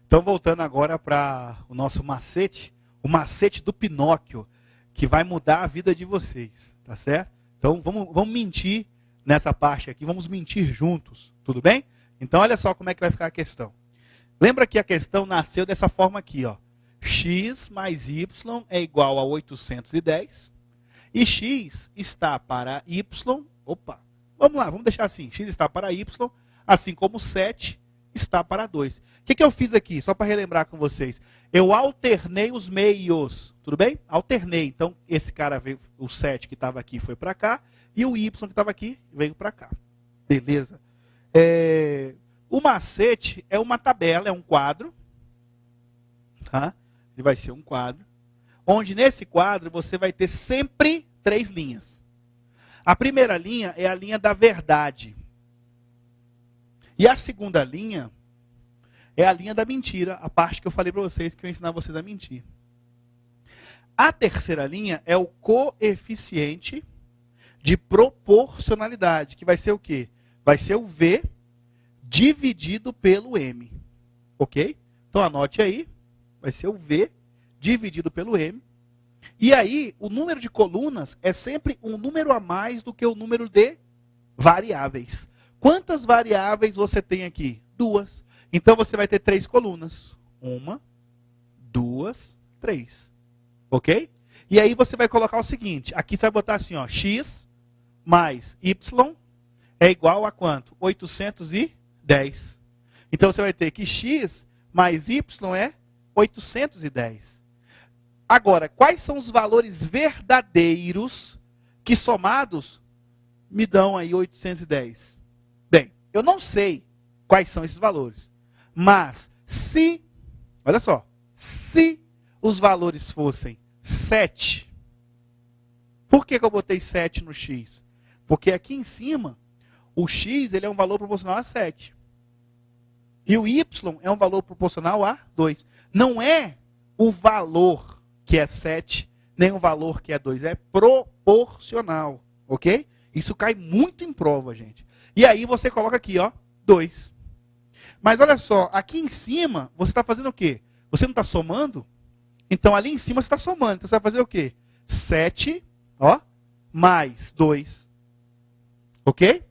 Então, voltando agora para o nosso macete, o macete do Pinóquio, que vai mudar a vida de vocês, tá certo? Então, vamos mentir nessa parte aqui, vamos mentir juntos, tudo bem? Então, olha só como é que vai ficar a questão. Lembra que a questão nasceu dessa forma aqui, ó. X mais y é igual a 810, e x está para y, vamos lá, vamos deixar assim, x está para y, assim como 7 está para 2. O que eu fiz aqui, só para relembrar com vocês? Eu alternei os meios, tudo bem? Alternei, então esse cara veio, o 7 que estava aqui foi para cá, e o y que estava aqui veio para cá. Beleza? O macete é uma tabela, é um quadro, tá? Ele vai ser um quadro, onde nesse quadro você vai ter sempre 3 linhas. A primeira linha é a linha da verdade. E a segunda linha é a linha da mentira, a parte que eu falei para vocês, que eu ia ensinar vocês a mentir. A terceira linha é o coeficiente de proporcionalidade, que vai ser o quê? Vai ser o V dividido pelo M. Ok? Então anote aí, vai ser o V dividido pelo M. E aí, o número de colunas é sempre um número a mais do que o número de variáveis. Quantas variáveis você tem aqui? 2. Então, você vai ter 3 colunas. 1, 2, 3. Ok? E aí, você vai colocar o seguinte. Aqui você vai botar assim, ó. X mais Y é igual a quanto? 810. Então, você vai ter que X mais Y é 810. Agora, quais são os valores verdadeiros que somados me dão aí 810? Bem, eu não sei quais são esses valores. Mas se, olha só, se os valores fossem 7, por que eu botei 7 no x? Porque aqui em cima, o x ele é um valor proporcional a 7. E o y é um valor proporcional a 2. Não é o valor que é 7, nem o valor que é 2. É proporcional, ok? Isso cai muito em prova, gente. E aí você coloca aqui, ó, 2. Mas olha só, aqui em cima, você está fazendo o quê? Você não está somando? Então ali em cima você está somando. Então você vai fazer o quê? 7, ó, mais 2. Ok?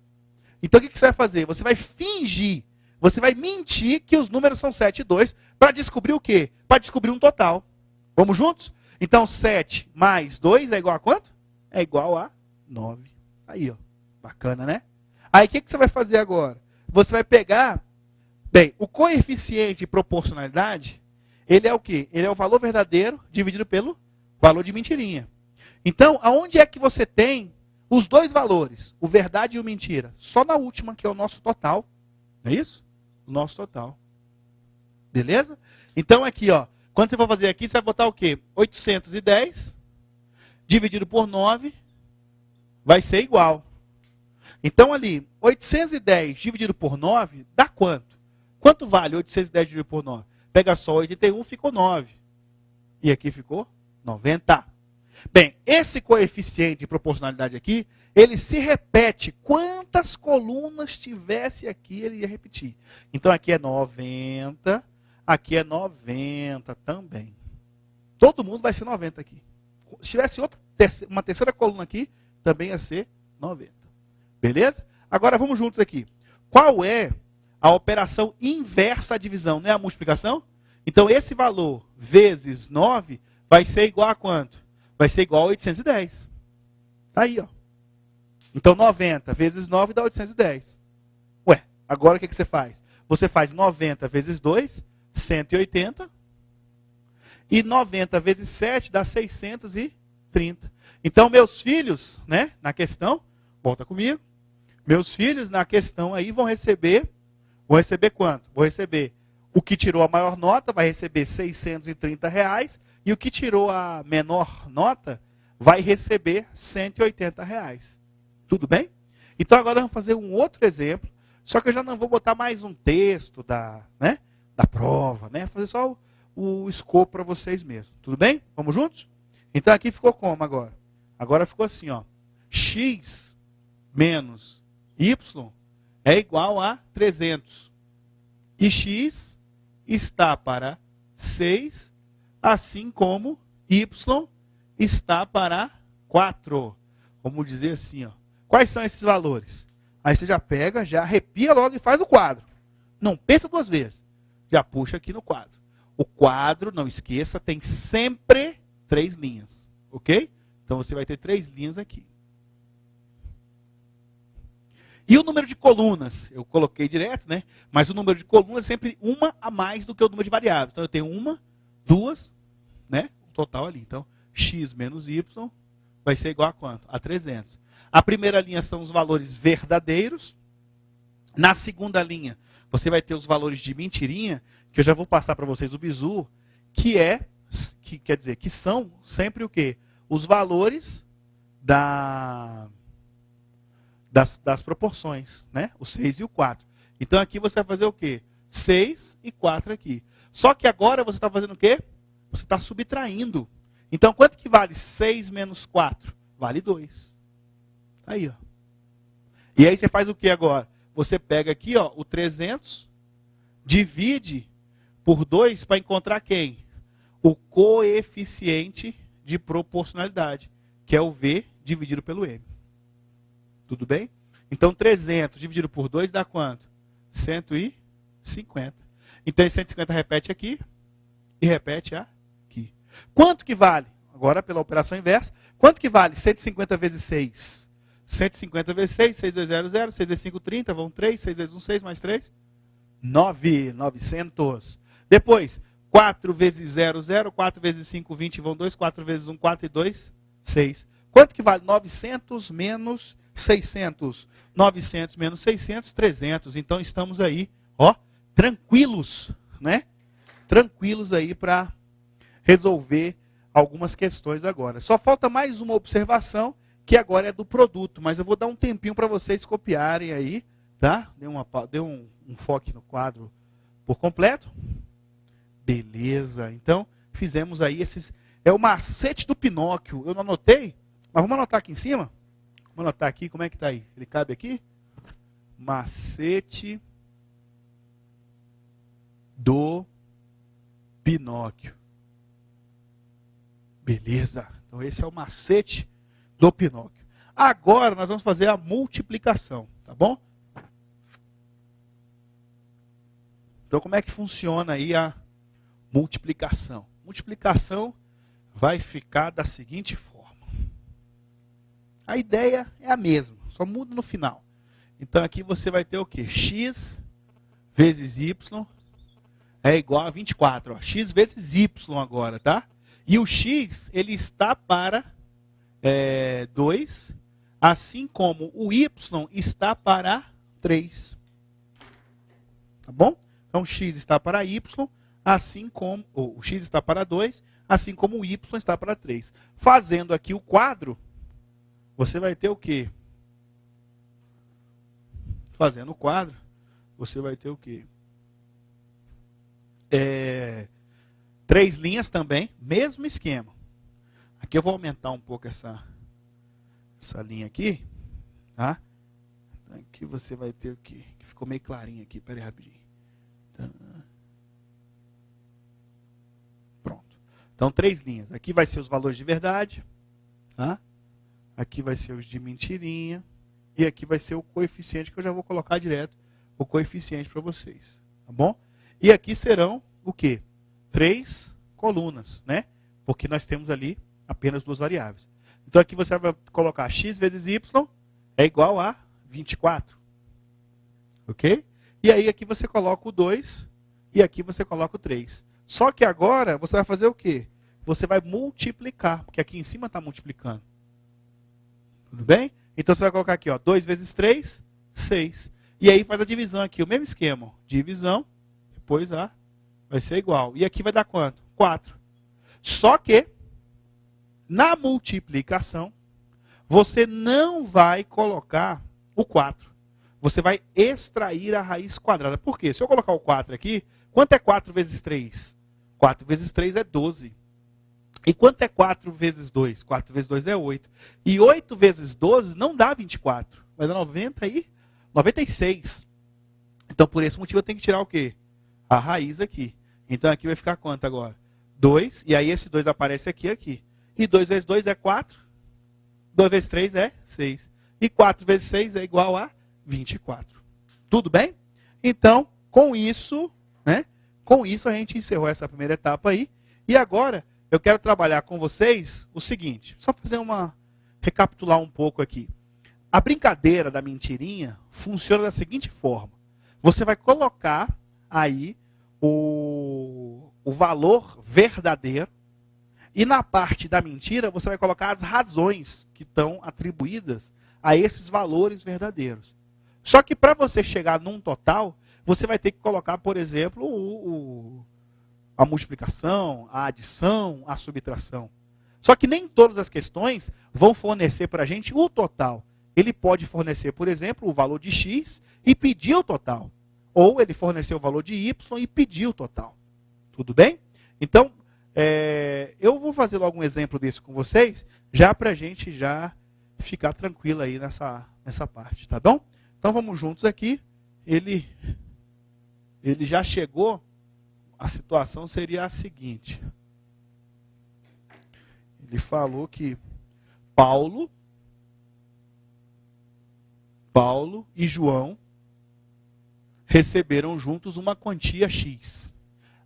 Então o que você vai fazer? Você vai fingir, você vai mentir que os números são 7 e 2 para descobrir o quê? Para descobrir um total. Vamos juntos? Então 7 mais 2 é igual a quanto? É igual a 9. Aí, ó. Bacana, né? Aí o que você vai fazer agora? Você vai pegar, bem, o coeficiente de proporcionalidade, ele é o quê? Ele é o valor verdadeiro dividido pelo valor de mentirinha. Então, aonde é que você tem os dois valores, o verdade e o mentira? Só na última, que é o nosso total. Não é isso? O nosso total. Beleza? Então aqui, ó, quando você for fazer aqui, você vai botar o quê? 810 dividido por 9 vai ser igual. Então ali, 810 dividido por 9 dá quanto? Quanto vale 810 dividido por 9? Pega só 81, ficou 9. E aqui ficou 90. Bem, esse coeficiente de proporcionalidade aqui, ele se repete. Quantas colunas tivesse aqui, ele ia repetir. Então aqui é 90, aqui é 90 também. Todo mundo vai ser 90 aqui. Se tivesse uma terceira coluna aqui, também ia ser 90. Beleza? Agora vamos juntos aqui. Qual é a operação inversa à divisão? Não é a multiplicação? Então esse valor vezes 9 vai ser igual a quanto? Vai ser igual a 810. Tá aí, ó. Então 90 vezes 9 dá 810. Ué, agora o que você faz? Você faz 90 vezes 2, 180. E 90 vezes 7 dá 630. Então meus filhos, né, na questão, volta comigo. Meus filhos na questão aí vão receber quanto? Vou receber o que tirou a maior nota, vai receber R$630. E o que tirou a menor nota vai receber R$180. Tudo bem? Então agora vamos fazer um outro exemplo. Só que eu já não vou botar mais um texto da prova, né? Fazer só o escopo para vocês mesmos. Tudo bem? Vamos juntos? Então aqui ficou como agora? Agora ficou assim, ó. X menos Y é igual a 300. E X está para 6, assim como y está para 4. Vamos dizer assim, ó. Quais são esses valores? Aí você já pega, já arrepia logo e faz o quadro. Não pensa duas vezes. Já puxa aqui no quadro. O quadro, não esqueça, tem sempre 3 linhas. Ok? Então você vai ter 3 linhas aqui. E o número de colunas? Eu coloquei direto, né? Mas o número de colunas é sempre uma a mais do que o número de variáveis. Então eu tenho 1, 2, né? O total ali. Então, x menos y vai ser igual a quanto? A 300. A primeira linha são os valores verdadeiros. Na segunda linha, você vai ter os valores de mentirinha, que eu já vou passar para vocês o bizu, que quer dizer, que são sempre o quê? Os valores das proporções, né? O 6 e o 4. Então aqui você vai fazer o quê? 6 e 4 aqui. Só que agora você está fazendo o quê? Você está subtraindo. Então quanto que vale 6 menos 4? Vale 2. Aí, ó. E aí você faz o que agora? Você pega aqui, ó, o 300, divide por 2 para encontrar quem? O coeficiente de proporcionalidade, que é o V dividido pelo M. Tudo bem? Então 300 dividido por 2 dá quanto? 150. Então esse 150 repete aqui e repete aqui. Quanto que vale? Agora pela operação inversa. Quanto que vale 150 vezes 6? 150 vezes 6, 6 vezes 0, 0, 6 vezes 5, 30, vão 3, 6 vezes 1, 6, mais 3, 900. Depois, 4 vezes 0, 0, 4 vezes 5, 20, vão 2, 4 vezes 1, 4 e 2, 6. Quanto que vale 900 menos 600? 900 menos 600, 300. Então estamos aí, ó, tranquilos, né? Tranquilos aí para resolver algumas questões agora. Só falta mais uma observação, que agora é do produto, mas eu vou dar um tempinho para vocês copiarem aí, tá? Dê um foco no quadro por completo. Beleza, então fizemos aí esses, é o macete do Pinóquio, eu não anotei, mas vamos anotar aqui em cima? Vamos anotar aqui, como é que tá aí? Ele cabe aqui? Macete do Pinóquio. Beleza, então esse é o macete do Pinóquio. Agora nós vamos fazer a multiplicação, tá bom? Então como é que funciona aí a multiplicação? Multiplicação vai ficar da seguinte forma. A ideia é a mesma, só muda no final. Então aqui você vai ter o quê? X vezes Y é igual a 24. Ó. X vezes Y agora, tá? E o X, ele está para 2, assim como o Y está para 3. Tá bom? Então, X está para Y, assim como o X está para 2, assim como o Y está para 3. Fazendo aqui o quadro, você vai ter o quê? Fazendo o quadro, você vai ter o quê? 3 linhas também, mesmo esquema. Aqui eu vou aumentar um pouco essa linha aqui, tá? Aqui você vai ter o quê? Que ficou meio clarinho aqui, pera aí rapidinho. Tá. Pronto. Então 3 linhas. Aqui vai ser os valores de verdade, tá? Aqui vai ser os de mentirinha e aqui vai ser o coeficiente que eu já vou colocar direto, o coeficiente para vocês, tá bom? E aqui serão o quê? 3 colunas, né? Porque nós temos ali apenas 2 variáveis. Então aqui você vai colocar x vezes y é igual a 24. Ok? E aí aqui você coloca o 2 e aqui você coloca o 3. Só que agora você vai fazer o quê? Você vai multiplicar, porque aqui em cima está multiplicando. Tudo bem? Então você vai colocar aqui, ó, 2 vezes 3, 6. E aí faz a divisão aqui, o mesmo esquema. Ó. Divisão, depois vai ser igual. E aqui vai dar quanto? 4. Só que, na multiplicação, você não vai colocar o 4. Você vai extrair a raiz quadrada. Por quê? Se eu colocar o 4 aqui, quanto é 4 vezes 3? 4 vezes 3 é 12. E quanto é 4 vezes 2? 4 vezes 2 é 8. E 8 vezes 12 não dá 24. Vai dar 96. Então, por esse motivo, eu tenho que tirar o quê? a raiz aqui. Então aqui vai ficar quanto agora? 2, e aí esse 2 aparece aqui. E 2 vezes 2 é 4. 2 vezes 3 é 6. E 4 vezes 6 é igual a 24. Tudo bem? Então, com isso, né? Com isso a gente encerrou essa primeira etapa aí. E agora eu quero trabalhar com vocês o seguinte. Só fazer recapitular um pouco aqui. A brincadeira da mentirinha funciona da seguinte forma. Você vai colocar aí o valor verdadeiro e na parte da mentira você vai colocar as razões que estão atribuídas a esses valores verdadeiros. Só que para você chegar num total, você vai ter que colocar, por exemplo, a multiplicação, a adição, a subtração. Só que nem todas as questões vão fornecer para a gente o total. Ele pode fornecer, por exemplo, o valor de x e pedir o total. Ou ele forneceu o valor de y e pediu o total. Tudo bem? Então, eu vou fazer logo um exemplo desse com vocês, já para a gente já ficar tranquilo aí nessa parte, tá bom? Então vamos juntos aqui. Ele já chegou, a situação seria a seguinte. Ele falou que Paulo e João receberam juntos uma quantia X.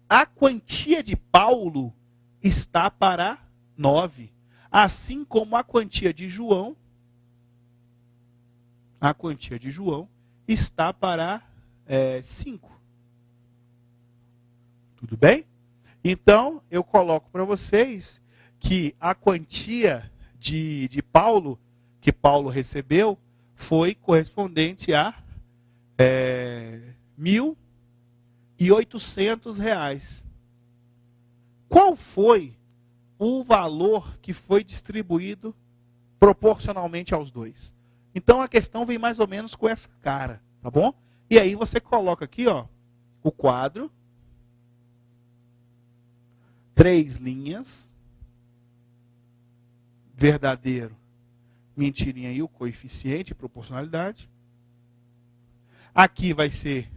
A quantia de Paulo está para 9, assim como a quantia de João está para 5. Tudo bem? Então, eu coloco para vocês que a quantia de Paulo, que Paulo recebeu, foi correspondente a R$1.800. Qual foi o valor que foi distribuído proporcionalmente aos dois? Então a questão vem mais ou menos com essa cara, tá bom? E aí você coloca aqui, ó, o quadro, 3 linhas, verdadeiro, mentirinha e o coeficiente, proporcionalidade. Aqui vai ser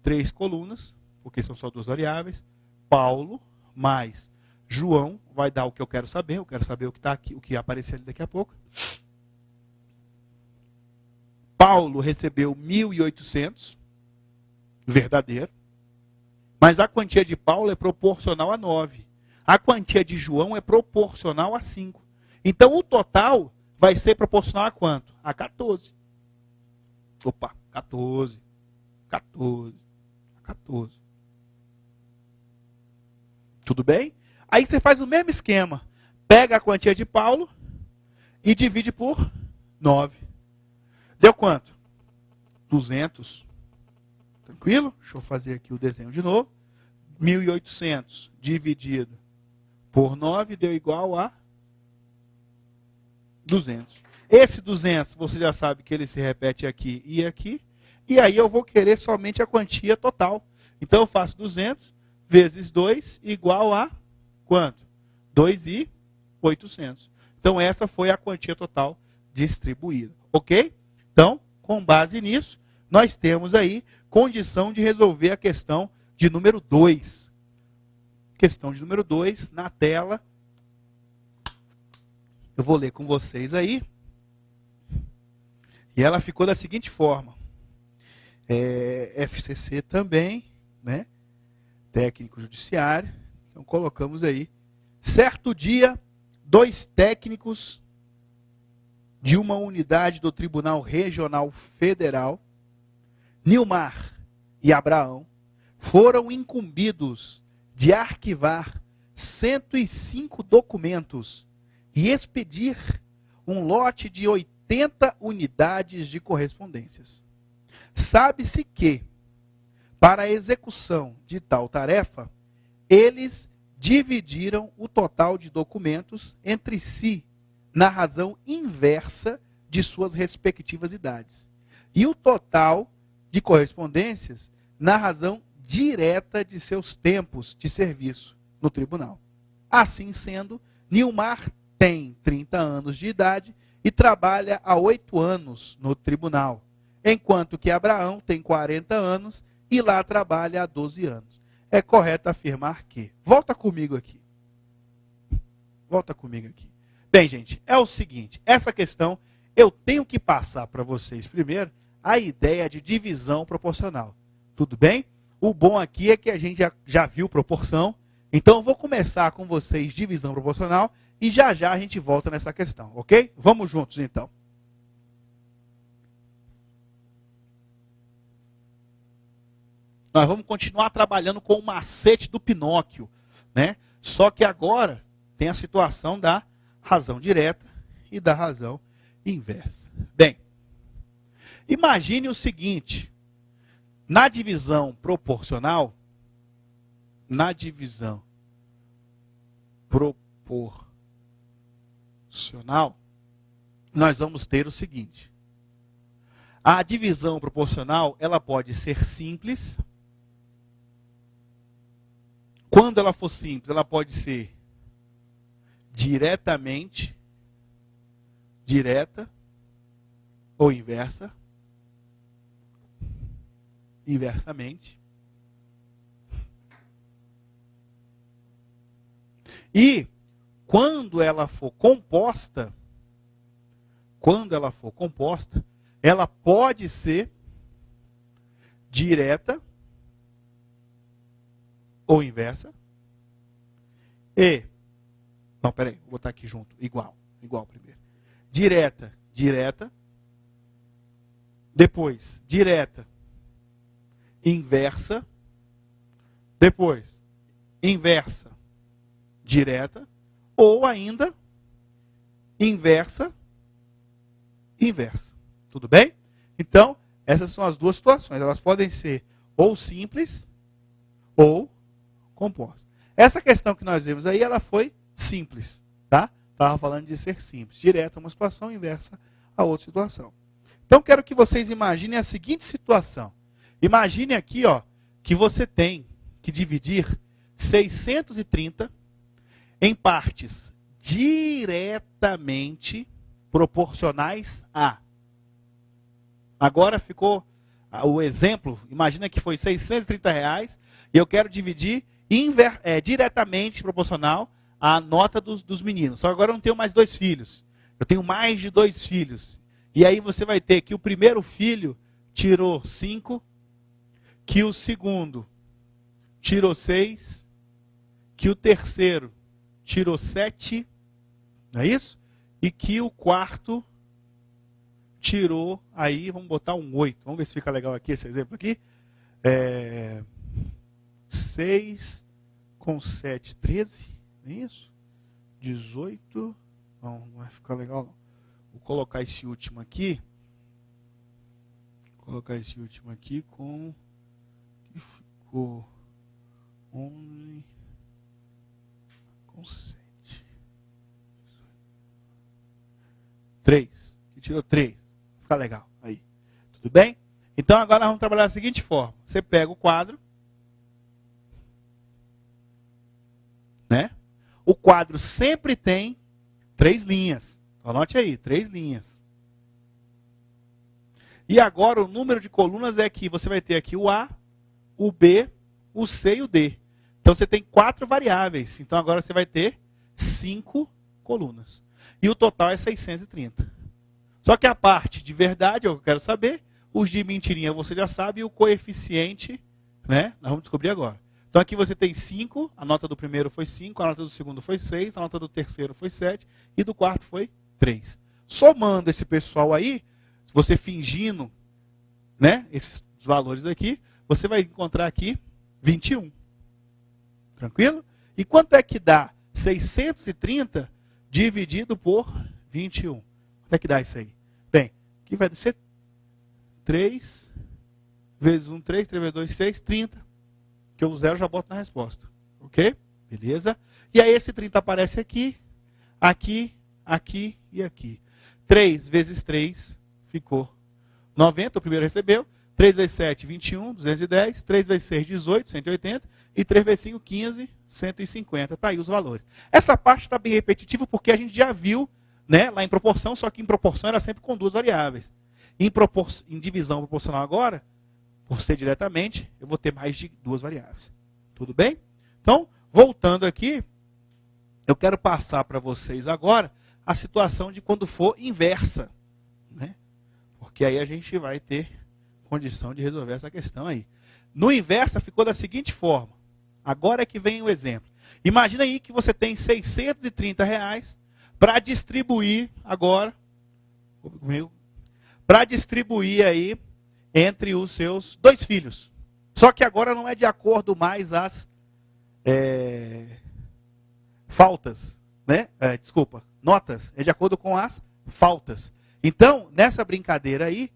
3 colunas, porque são só 2 variáveis. Paulo mais João vai dar o que eu quero saber. Eu quero saber o que está aqui, o que aparecer ali daqui a pouco. Paulo recebeu 1.800, verdadeiro. Mas a quantia de Paulo é proporcional a 9. A quantia de João é proporcional a 5. Então o total vai ser proporcional a quanto? A 14. Opa, 14. 14. 14. Tudo bem? Aí você faz o mesmo esquema. Pega a quantia de Paulo e divide por 9. Deu quanto? 200. Tranquilo? Deixa eu fazer aqui o desenho de novo. 1.800 dividido por 9 deu igual a 200. Esse 200, você já sabe que ele se repete aqui e aqui. E aí eu vou querer somente a quantia total. Então eu faço 200 vezes 2 igual a quanto? 2.800. Então essa foi a quantia total distribuída. Ok? Então, com base nisso, nós temos aí condição de resolver a questão de número 2. Questão de número 2 na tela. Eu vou ler com vocês aí. E ela ficou da seguinte forma. FCC também, né? Técnico judiciário. Então colocamos aí. Certo dia, 2 técnicos de uma unidade do Tribunal Regional Federal, Nilmar e Abraão, foram incumbidos de arquivar 105 documentos e expedir um lote de 80 unidades de correspondências. Sabe-se que, para a execução de tal tarefa, eles dividiram o total de documentos entre si na razão inversa de suas respectivas idades. E o total de correspondências na razão direta de seus tempos de serviço no tribunal. Assim sendo, Nilmar tem 30 anos de idade e trabalha há 8 anos no tribunal, enquanto que Abraão tem 40 anos e lá trabalha há 12 anos. é correto afirmar que. Volta comigo aqui. Volta comigo aqui. Bem, gente, é o seguinte, essa questão eu tenho que passar para vocês primeiro a ideia de divisão proporcional. Tudo bem? O bom aqui é que a gente já viu proporção, então eu vou começar com vocês divisão proporcional e já já a gente volta nessa questão, ok? Vamos juntos então. Nós vamos continuar trabalhando com o macete do Pinóquio, né? Só que agora tem a situação da razão direta e da razão inversa. Bem, imagine o seguinte, na divisão proporcional, nós vamos ter o seguinte. A divisão proporcional, ela pode ser simples. Quando ela for simples, ela pode ser diretamente, direta ou inversa, inversamente. E quando ela for composta, ela pode ser direta ou inversa. Não, peraí, vou botar aqui junto, igual primeiro. Direta, depois direta, inversa, depois inversa, direta, ou ainda inversa. Tudo bem? Então, essas são as duas situações. Elas podem ser ou simples ou compostas. Essa questão que nós vimos aí, ela foi simples, tá? Estava falando de ser simples. Direta uma situação, inversa a outra situação. Então, quero que vocês imaginem a seguinte situação. Imagine aqui, ó, que você tem que dividir 630 em partes diretamente proporcionais a. Agora ficou o exemplo, imagina que foi R$630 e eu quero dividir diretamente proporcional à nota dos meninos. Só que agora eu não tenho mais 2 filhos. Eu tenho mais de 2 filhos. E aí você vai ter que o primeiro filho tirou 5, que o segundo tirou 6, que o terceiro tirou 7, não é isso? E que o quarto tirou, aí vamos botar um 8. Vamos ver se fica legal aqui esse exemplo aqui. 6 com 7, 13, não é isso? 18, não vai ficar legal não. Vou colocar esse último aqui. Com que ficou 11 com 7. 3. Que tirou 3. Fica legal aí. Tudo bem? Então agora nós vamos trabalhar da seguinte forma. Você pega o quadro, né? O quadro sempre tem 3 linhas. Anote aí, 3 linhas. E agora o número de colunas é que você vai ter aqui o A, o B, o C e o D. Então você tem 4 variáveis. Então agora você vai ter 5 colunas. E o total é 630. Só que a parte de verdade, eu quero saber, os de mentirinha você já sabe, e o coeficiente, né? Nós vamos descobrir agora. Então aqui você tem 5, a nota do primeiro foi 5, a nota do segundo foi 6, a nota do terceiro foi 7 e do quarto foi 3. Somando esse pessoal aí, você fingindo, né, esses valores aqui, você vai encontrar aqui 21. Tranquilo? E quanto é que dá 630 dividido por 21? Quanto é que dá isso aí? Bem, aqui vai ser 3 vezes 1, 3, 3 vezes 2, 6, 30. Que o 0 já boto na resposta. Ok? Beleza? E aí esse 30 aparece aqui, aqui, aqui e aqui. 3 vezes 3 ficou 90, o primeiro recebeu. 3 vezes 7, 21, 210. 3 vezes 6, 18, 180. E 3 vezes 5, 15, 150. Está aí os valores. Essa parte está bem repetitiva porque a gente já viu, né, lá em proporção, só que em proporção era sempre com 2 variáveis. Em divisão proporcional agora, por ser diretamente, eu vou ter mais de 2 variáveis. Tudo bem? Então, voltando aqui, eu quero passar para vocês agora a situação de quando for inversa, né? Porque aí a gente vai ter condição de resolver essa questão aí. No inversa ficou da seguinte forma. Agora é que vem o exemplo. Imagina aí que você tem R$630 para distribuir agora, para distribuir aí entre os seus 2 filhos. Só que agora não é de acordo mais as faltas, né? Notas, é de acordo com as faltas. Então, nessa brincadeira aí,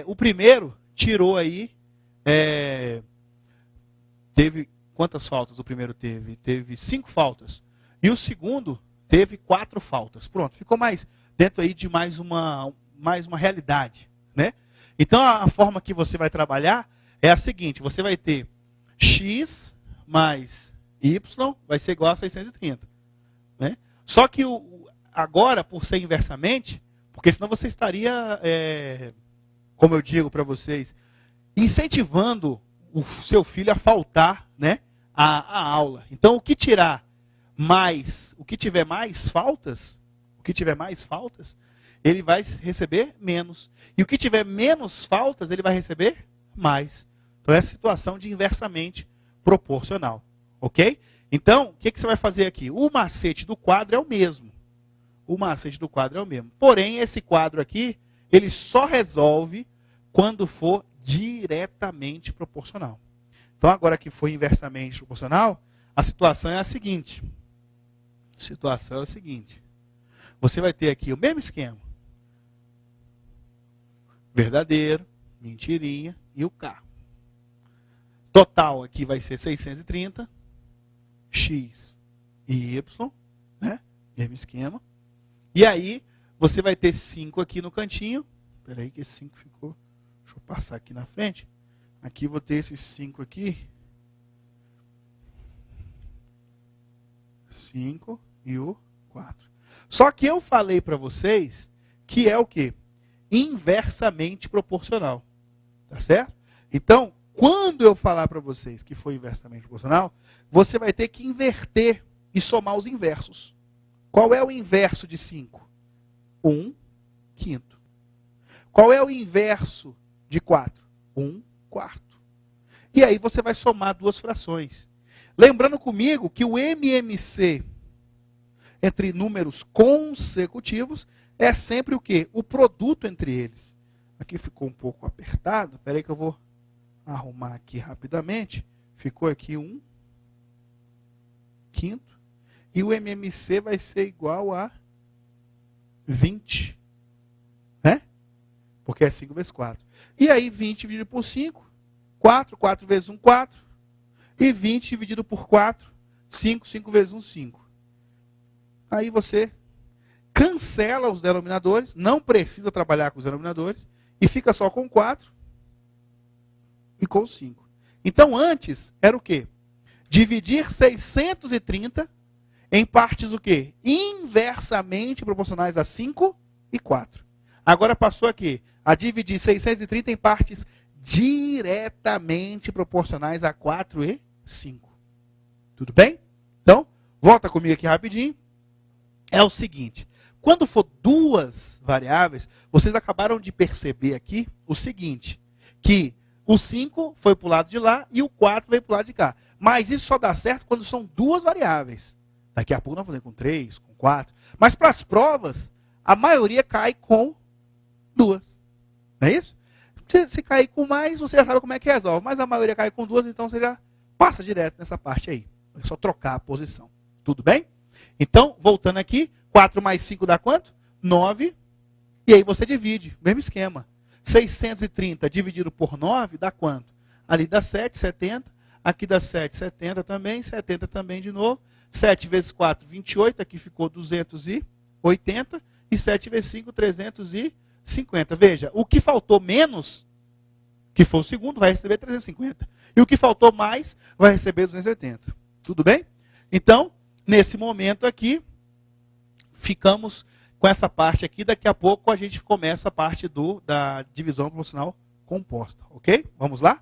o primeiro tirou aí, teve, quantas faltas o primeiro teve? Teve 5 faltas. E o segundo teve 4 faltas. Pronto, ficou mais dentro aí de mais uma realidade, né? Então, a forma que você vai trabalhar é a seguinte, você vai ter x mais y vai ser igual a 630. Né? Só que agora, por ser inversamente, porque senão você estaria, como eu digo para vocês, incentivando o seu filho a faltar, né, a aula. Então, o que tiver mais faltas, ele vai receber menos. E o que tiver menos faltas, ele vai receber mais. Então, é a situação de inversamente proporcional. Ok? Então, o que você vai fazer aqui? O macete do quadro é o mesmo. Porém, esse quadro aqui, ele só resolve quando for diretamente proporcional. Então, agora que foi inversamente proporcional, a situação é a seguinte. Você vai ter aqui o mesmo esquema. Verdadeiro, mentirinha e o K. Total aqui vai ser 630, x e y, né? Mesmo esquema. E aí, você vai ter 5 aqui no cantinho. Espera aí que esse 5 ficou. Deixa eu passar aqui na frente. Aqui vou ter esses 5 aqui. 5 e o 4. Só que eu falei para vocês que é o quê? Inversamente proporcional. Tá certo? Então, quando eu falar para vocês que foi inversamente proporcional, você vai ter que inverter e somar os inversos. Qual é o inverso de 5? 1/5. Qual é o inverso de 4? 1/4. E aí você vai somar 2 frações. Lembrando comigo que o MMC entre números consecutivos é sempre o quê? O produto entre eles. Aqui ficou um pouco apertado. Espera aí que eu vou arrumar aqui rapidamente. Ficou aqui 1/5. E o MMC vai ser igual a 20. Né? Porque é 5 vezes 4. E aí 20 dividido por 5. 4. 4 vezes 1, 4. E 20 dividido por 4. 5. 5 vezes 1, 5. Aí você cancela os denominadores. Não precisa trabalhar com os denominadores. E fica só com 4 e com 5. Então, antes, era o quê? Dividir 630 em partes o quê? Inversamente proporcionais a 5 e 4. Agora passou aqui a dividir 630 em partes diretamente proporcionais a 4 e 5. Tudo bem? Então, volta comigo aqui rapidinho. É o seguinte, quando for 2 variáveis, vocês acabaram de perceber aqui o seguinte, que o 5 foi para o lado de lá e o 4 veio para o lado de cá. Mas isso só dá certo quando são 2 variáveis. Daqui a pouco nós vamos fazer com 3, com 4. Mas para as provas, a maioria cai com 2. Não é isso? Se cair com mais, você já sabe como é que resolve. Mas a maioria cai com 2, então você já passa direto nessa parte aí. É só trocar a posição. Tudo bem? Então, voltando aqui, 4 mais 5 dá quanto? 9. E aí você divide, mesmo esquema. 630 dividido por 9 dá quanto? Ali dá 7, 70. Aqui dá 7, 70 também. 70 também de novo. 7 vezes 4, 28. Aqui ficou 280. E 7 vezes 5, 350. Veja, o que faltou menos, que foi o segundo, vai receber 350. E o que faltou mais, vai receber 280. Tudo bem? Então, nesse momento aqui, ficamos com essa parte aqui. Daqui a pouco a gente começa a parte da divisão proporcional composta. Ok? Vamos lá?